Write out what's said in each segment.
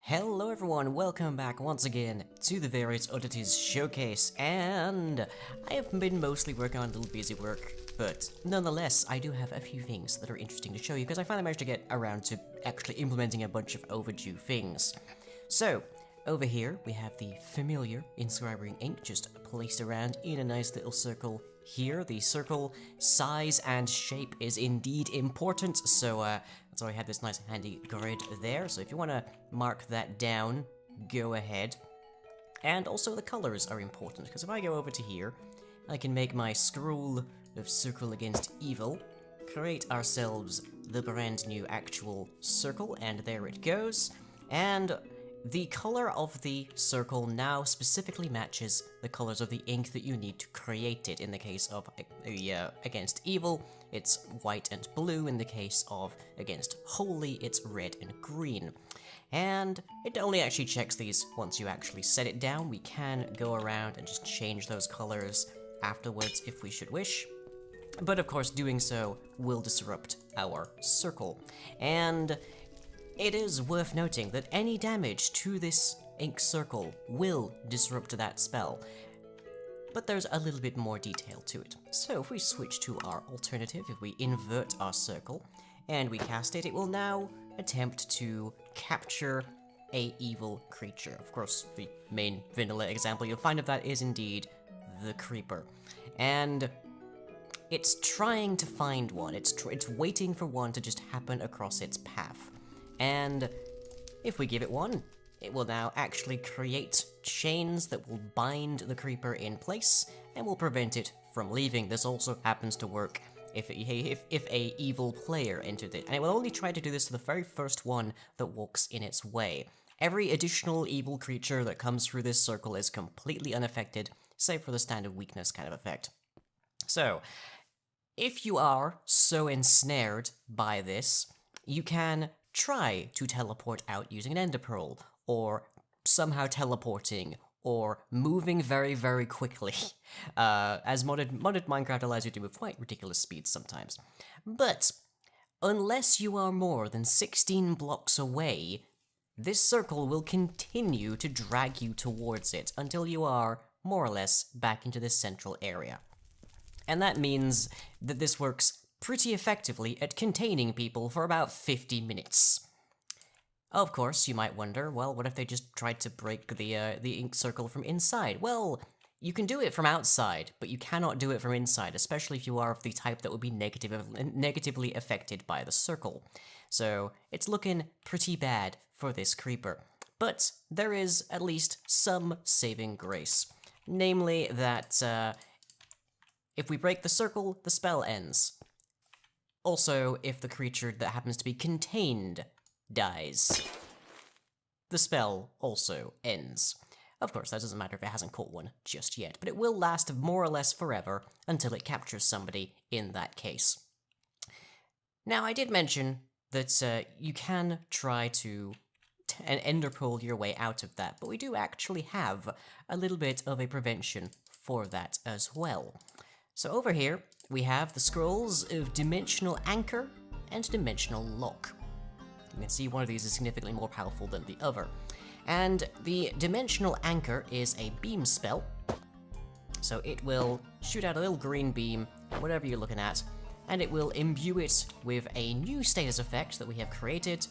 Hello everyone, welcome back once again to the various Oddities Showcase, and I have been mostly working on a little busy work, but nonetheless, I do have a few things that are interesting to show you, because I finally managed to get around to actually implementing a bunch of overdue things. So, over here, we have the familiar inscribing ink just placed around in a nice little circle here. The circle size and shape is indeed important, so that's why I had this nice handy grid there. So if you want to mark that down, go ahead. And also the colors are important, because if I go over to here, I can make my scroll of circle against evil, create ourselves the brand new actual circle, and there it goes. And the color of the circle now specifically matches the colors of the ink that you need to create it. In the case of against evil, it's white and blue. In the case of against holy, it's red and green. And it only actually checks these once you actually set it down. We can go around and just change those colors afterwards if we should wish. But of course, doing so will disrupt our circle. And it is worth noting that any damage to this ink circle will disrupt that spell, but there's a little bit more detail to it. So if we switch to our alternative, if we invert our circle and we cast it, it will now attempt to capture a evil creature. Of course, the main vanilla example you'll find of that is indeed the creeper. And it's trying to find one. It's waiting for one to just happen across its path. And if we give it one, it will now actually create chains that will bind the creeper in place and will prevent it from leaving. This also happens to work if a evil player entered it, and it will only try to do this to the very first one that walks in its way. Every additional evil creature that comes through this circle is completely unaffected, save for the standard weakness kind of effect. So, if you are so ensnared by this, you can try to teleport out using an ender pearl, or somehow teleporting, or moving very, very quickly, as modded Minecraft allows you to move quite ridiculous speeds sometimes. But unless you are more than 16 blocks away, this circle will continue to drag you towards it until you are, more or less, back into this central area. And that means that this works pretty effectively at containing people for about 50 minutes. Of course, you might wonder, well, what if they just tried to break the ink circle from inside? Well, you can do it from outside, but you cannot do it from inside, especially if you are of the type that would be negatively affected by the circle. So, it's looking pretty bad for this creeper. But there is at least some saving grace. Namely that, if we break the circle, the spell ends. Also, if the creature that happens to be contained dies, the spell also ends. Of course, that doesn't matter if it hasn't caught one just yet, but it will last more or less forever until it captures somebody in that case. Now, I did mention that you can try to ender pearl your way out of that, but we do actually have a little bit of a prevention for that as well. So over here, we have the scrolls of Dimensional Anchor and Dimensional Lock. You can see one of these is significantly more powerful than the other. And the Dimensional Anchor is a beam spell, so it will shoot out a little green beam at whatever you're looking at, and it will imbue it with a new status effect that we have created.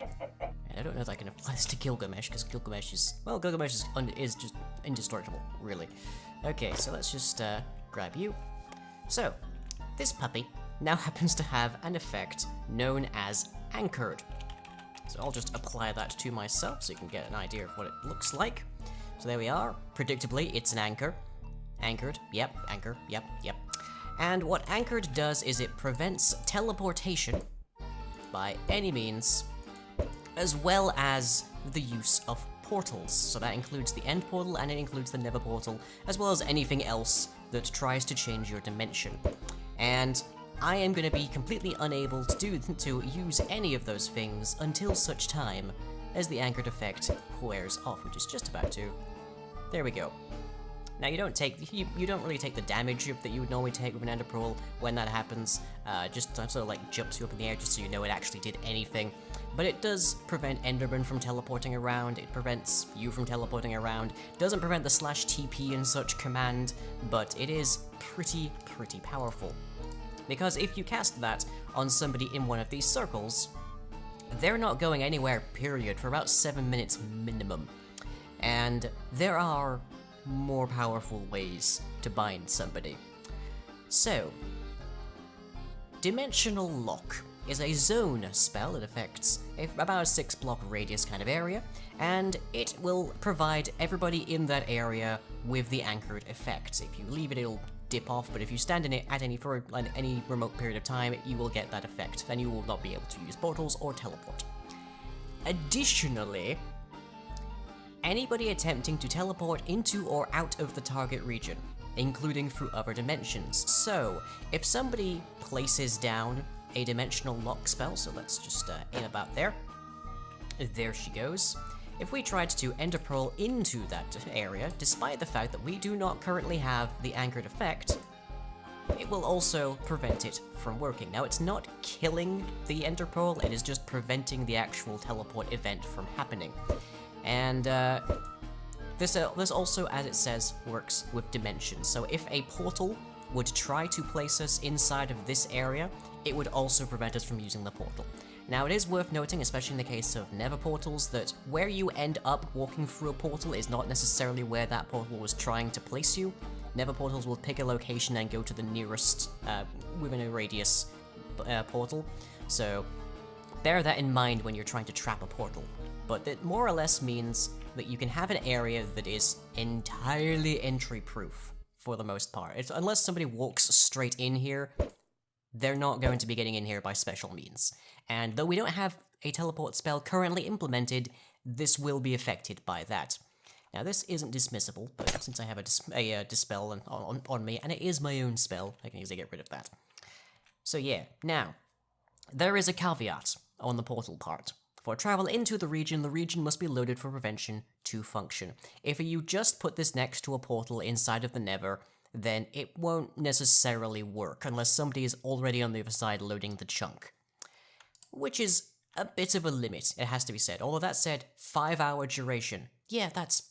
And I don't know if I can apply this to Gilgamesh, because Gilgamesh is just indestructible, really. Okay, so let's just grab you. So, this puppy now happens to have an effect known as Anchored. So I'll just apply that to myself so you can get an idea of what it looks like. So there we are. Predictably, it's an anchor. Anchored, yep, anchor, yep. And what Anchored does is it prevents teleportation by any means, as well as the use of portals. So that includes the end portal and it includes the nether portal, as well as anything else that tries to change your dimension. And I am going to be completely unable to use any of those things until such time as the anchored effect wears off, which is just about to. There we go. Now you don't really take the damage that you would normally take with an ender pearl when that happens. Just sort of like jumps you up in the air just so you know it actually did anything. but it does prevent Enderman from teleporting around, it prevents you from teleporting around, doesn't prevent the /TP and such command, but it is pretty powerful. Because if you cast that on somebody in one of these circles, they're not going anywhere, period, for about 7 minutes minimum. And there are more powerful ways to bind somebody. So, Dimensional Lock is a zone spell. It affects about a 6-block radius kind of area, and it will provide everybody in that area with the anchored effect. If you leave it, it'll dip off, but if you stand in it at for any remote period of time, you will get that effect, and you will not be able to use portals or teleport. Additionally, anybody attempting to teleport into or out of the target region, including through other dimensions. So, if somebody places down a dimensional lock spell, so let's just aim about there. There she goes. If we tried to ender pearl into that area, despite the fact that we do not currently have the anchored effect, it will also prevent it from working. Now, it's not killing the ender pearl, it is just preventing the actual teleport event from happening. And this also, as it says, works with dimensions. So if a portal would try to place us inside of this area, it would also prevent us from using the portal. Now, it is worth noting, especially in the case of nether portals, that where you end up walking through a portal is not necessarily where that portal was trying to place you. Nether portals will pick a location and go to the nearest, within a radius, portal. So, bear that in mind when you're trying to trap a portal. But that more or less means that you can have an area that is entirely entry-proof, for the most part. Unless somebody walks straight in here, they're not going to be getting in here by special means. And though we don't have a teleport spell currently implemented, this will be affected by that. Now, this isn't dismissible, but since I have a dispel on me, and it is my own spell, I can easily get rid of that. So yeah, now, there is a caveat on the portal part. For travel into the region must be loaded for prevention to function. If you just put this next to a portal inside of the Nether, then it won't necessarily work, unless somebody is already on the other side loading the chunk. Which is a bit of a limit, it has to be said. Although that said, 5-hour duration. Yeah, that's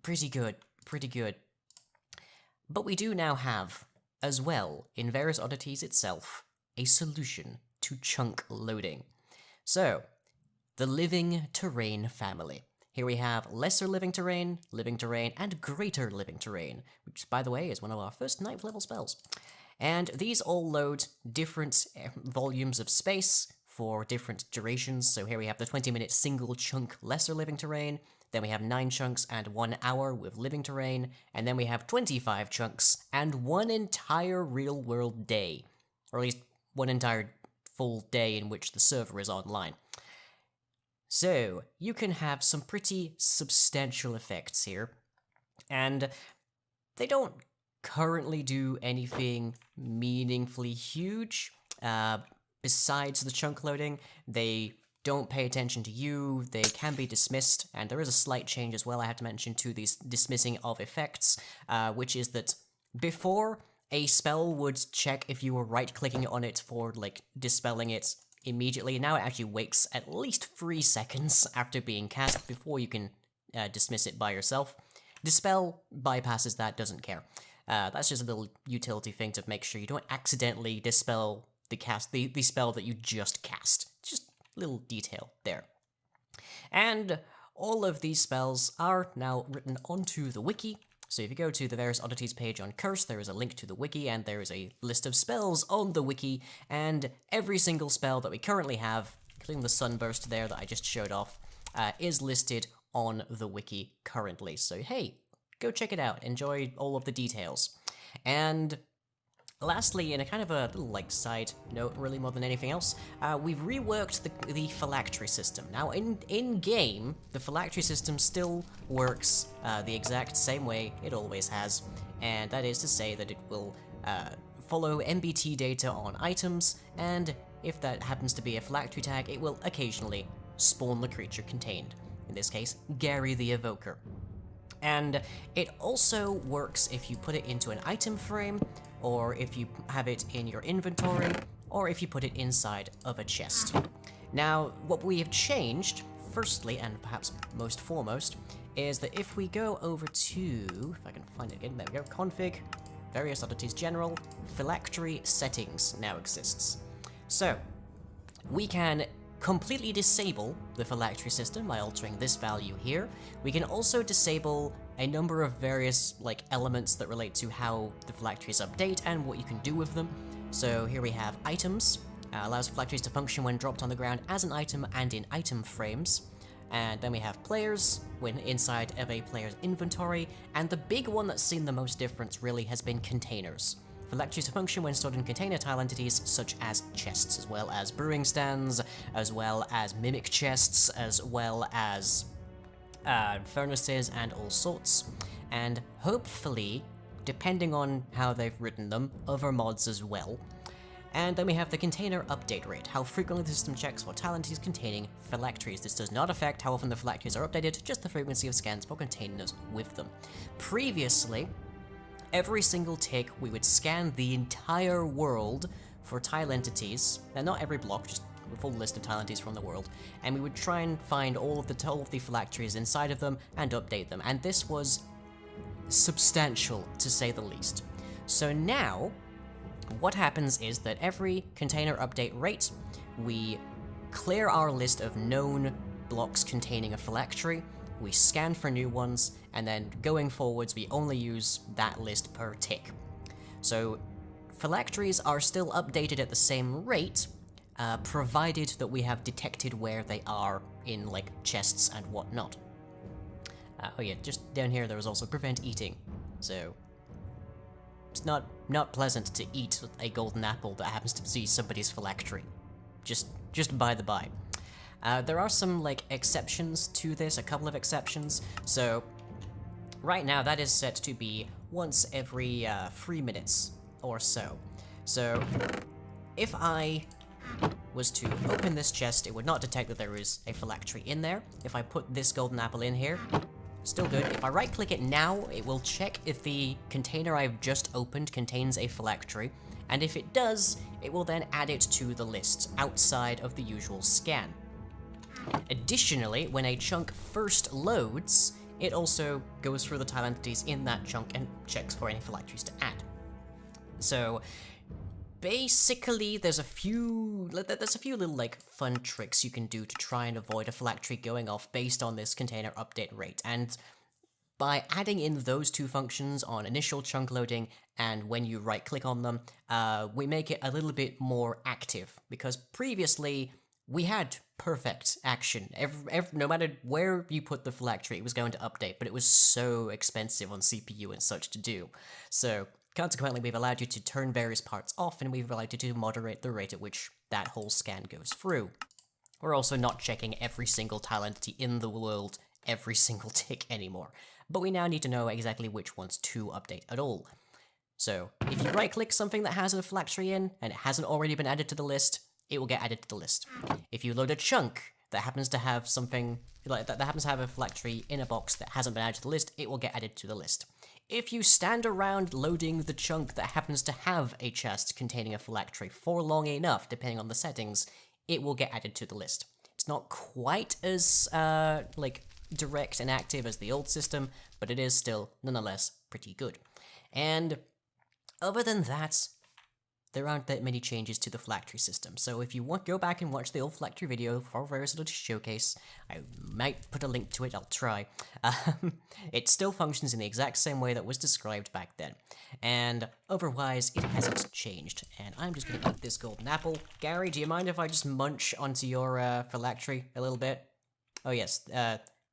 pretty good. But we do now have, as well, in Various Oddities itself, a solution to chunk loading. So, the Living Terrain family. Here we have Lesser Living Terrain, and Greater Living Terrain, which, by the way, is one of our first 9th level spells. And these all load different volumes of space for different durations. So here we have the 20-minute single chunk Lesser Living Terrain, then we have 9 chunks and 1 hour with Living Terrain, and then we have 25 chunks and 1 entire real-world day, or at least 1 entire full day in which the server is online. So, you can have some pretty substantial effects here, and they don't currently do anything meaningfully huge. Besides the chunk loading, they don't pay attention to you, they can be dismissed, and there is a slight change as well I have to mention to these dismissing of effects, which is that before, a spell would check if you were right-clicking on it for, like, dispelling it immediately. Now it actually waits at least 3 seconds after being cast before you can dismiss it by yourself. Dispel bypasses that, doesn't care. That's just a little utility thing to make sure you don't accidentally dispel the spell that you just cast. Just a little detail there. And all of these spells are now written onto the wiki. So if you go to the Various Oddities page on Curse, there is a link to the wiki, and there is a list of spells on the wiki, and every single spell that we currently have, including the Sunburst there that I just showed off, is listed on the wiki currently. So hey, go check it out, enjoy all of the details. And lastly, in a kind of a little, like, side note, really more than anything else, we've reworked the phylactery system. Now, in-game, the phylactery system still works the exact same way it always has, and that is to say that it will follow MBT data on items, and if that happens to be a phylactery tag, it will occasionally spawn the creature contained. In this case, Gary the Evoker. And it also works if you put it into an item frame, or if you have it in your inventory, or if you put it inside of a chest. Now, what we have changed, firstly, and perhaps most foremost, is that if we go over to, if I can find it again, there we go, config, various oddities general, phylactery settings now exists. So, we can completely disable the phylactery system by altering this value here. We can also disable a number of various elements that relate to how the phylacteries update and what you can do with them. So here we have items, allows phylacteries to function when dropped on the ground as an item and in item frames. And then we have players, when inside of a player's inventory, and the big one that's seen the most difference really has been containers. Phylacteries to function when stored in container tile entities such as chests, as well as brewing stands, as well as mimic chests, as well as furnaces and all sorts. And hopefully, depending on how they've written them, other mods as well. And then we have the container update rate, how frequently the system checks for tile entities containing phylacteries. This does not affect how often the phylacteries are updated, just the frequency of scans for containers with them. Previously, every single tick we would scan the entire world for tile entities, and not every block, just a full list of tile entities from the world, and we would try and find all of the phylacteries inside of them and update them, and this was substantial, to say the least. So now, what happens is that every container update rate, we clear our list of known blocks containing a phylactery, we scan for new ones, and then going forwards we only use that list per tick. So phylacteries are still updated at the same rate, provided that we have detected where they are in chests and whatnot. Oh yeah, just down here there was also prevent eating, so it's not pleasant to eat a golden apple that happens to be somebody's phylactery. Just by the by. There are some exceptions to this, a couple of exceptions. So right now that is set to be once every 3 minutes or so. So if I was to open this chest, it would not detect that there is a phylactery in there. If I put this golden apple in here, still good. If I right click it now, it will check if the container I've just opened contains a phylactery, and if it does, it will then add it to the list outside of the usual scan. Additionally, when a chunk first loads, it also goes through the tile entities in that chunk and checks for any phylacteries to add. So basically, there's a few little fun tricks you can do to try and avoid a phylactery going off based on this container update rate. And by adding in those two functions on initial chunk loading and when you right click on them, we make it a little bit more active, because previously we had perfect action. No matter where you put the phylactery, it was going to update, but it was so expensive on CPU and such to do. So consequently, we've allowed you to turn various parts off, and we've allowed you to moderate the rate at which that whole scan goes through. We're also not checking every single tile entity in the world every single tick anymore, but we now need to know exactly which ones to update at all. So if you right-click something that has a phylactery in, and it hasn't already been added to the list, it will get added to the list. If you load a chunk that happens to have something, that happens to have a phylactery in a box that hasn't been added to the list, it will get added to the list. If you stand around loading the chunk that happens to have a chest containing a phylactery for long enough, depending on the settings, it will get added to the list. It's not quite as, direct and active as the old system, but it is still, nonetheless, pretty good. And other than that, there aren't that many changes to the phylactery system. So if you want, go back and watch the old phylactery video for various Oddities Showcase. I might put a link to it, I'll try. It still functions in the exact same way that was described back then. And otherwise, it hasn't changed. And I'm just gonna eat this golden apple. Gary, do you mind if I just munch onto your phylactery a little bit? Oh yes,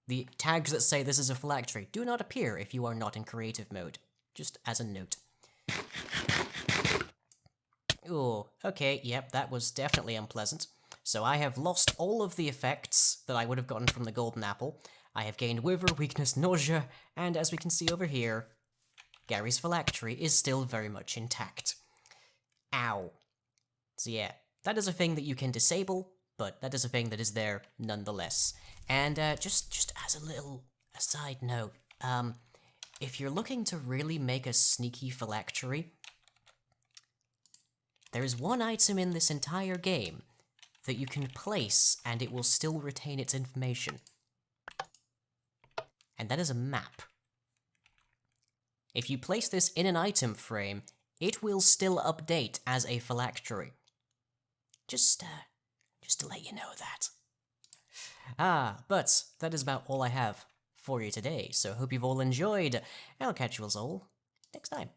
the tags that say this is a phylactery do not appear if you are not in creative mode. Just as a note. Oh, okay, yep, that was definitely unpleasant. So I have lost all of the effects that I would have gotten from the golden apple. I have gained wither, weakness, nausea, and as we can see over here, Gary's phylactery is still very much intact. Ow. So yeah, that is a thing that you can disable, but that is a thing that is there nonetheless. And just as a little aside note, if you're looking to really make a sneaky phylactery, there is one item in this entire game that you can place and it will still retain its information. And that is a map. If you place this in an item frame, it will still update as a phylactery. Just to let you know that. But that is about all I have for you today, so hope you've all enjoyed. I'll catch you all next time.